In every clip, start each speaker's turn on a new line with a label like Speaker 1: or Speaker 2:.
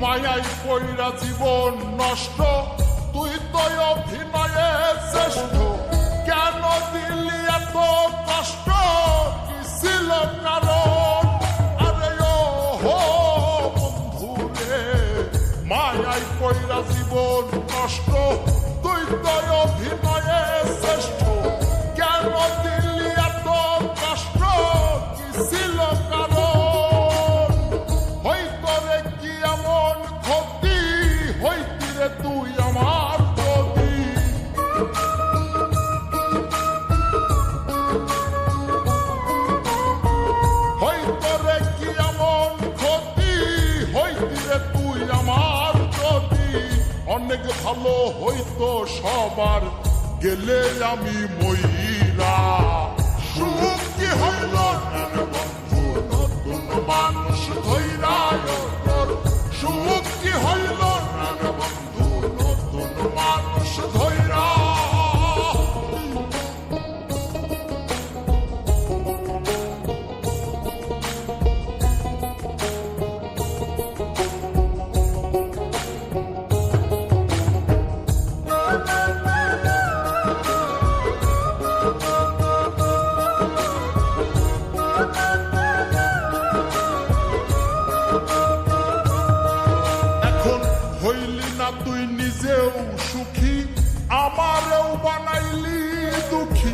Speaker 1: মায়াই কইরা জীবন নষ্ট, তুই তো অভিনয়ে শ্রেষ্ঠ। কেন দিলি এত কষ্ট, কি ছিল কারণ? আরে ও হো বন্ধু রে, মায়াই কইরা জীবন নষ্ট, তুই তো অভিনয়ে শ্রেষ্ঠ। কেন দিলি এত কষ্ট, কি ছিল কারণ? হয়তো রে কি এমন ক্ষতি, হইতি রে তুই আমার যদি। হয়তো রে কি এমন ক্ষতি, হইতি রে তুই আমার যদি। অনেক ভালো হইতো সবার, গেলে আমি মইরা। সুখ কি হইল বন্ধু নতুন মানুষ ধইরা, সুখ কি হইল বন্ধু নতুন মানুষ ধইরা। হইলি না তুই নিজেও সুখী, আমারেও বানাইলি দুঃখী।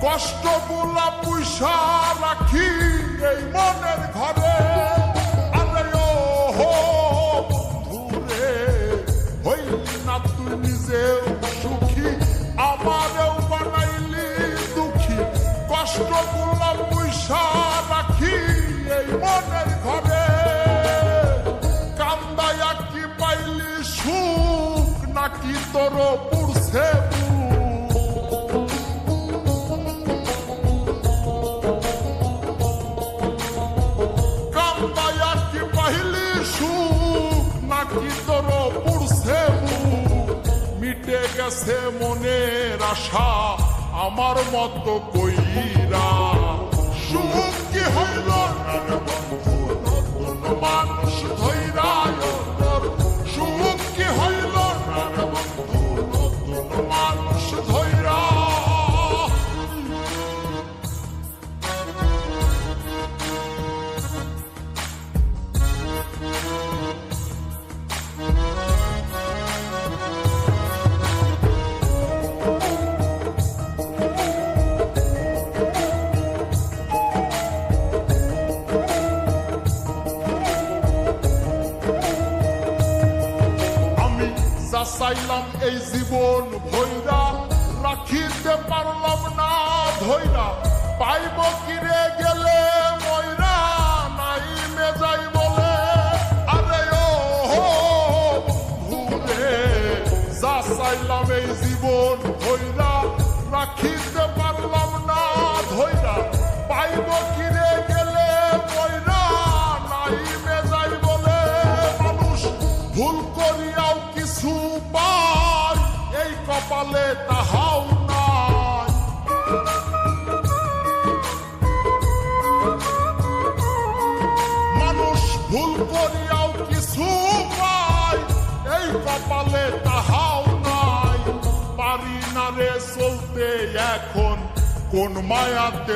Speaker 1: কষ্ট গুলা পুইসা রাখি এই মনের ঘরে। আরে ও হো বন্ধু রে, হইলি না তুই নিজেও সুখী, আমারেও বানাইলি দুঃখী। কষ্ট গুলা পুইসা রাখি এই মনের ঘরে। কান্দায়া কি পাইলি সুখ, নাকি তোর পুরছে কান্দায়া কি পাইলি সুখ, নাকি তোর পুরছে মিটে গেছে মনের আশা আমার মতো কইরা। সুখ কি হইল বন্ধু নতুন মানুষ ধইরা, সুখ কি হইল বন্ধু নতুন মানুষ ধইরা। চাইলাম এই জীবন ভৈরা, রাখিতে পারলাম না ধৈরা। পাইব কিরে গেলে ময়রা, নাই মেজাই বলে। আরে ও হো বন্ধু রে, যা চাইলাম এই জীবন ভৈরা, রাখিতে পারলাম না ধৈরা। পাইব কিরে গেলে ময়রা, নাই মেজাই বলে। মানুষ ভুল করিয়াও কিছু পায়, এই কপালে তাহাও নাই। মানুষ ভুল করিয়াও কিছু পায়, এই কপালে তাহাও নাই। পারি না রে চলতে এখন, কোন মায়াতে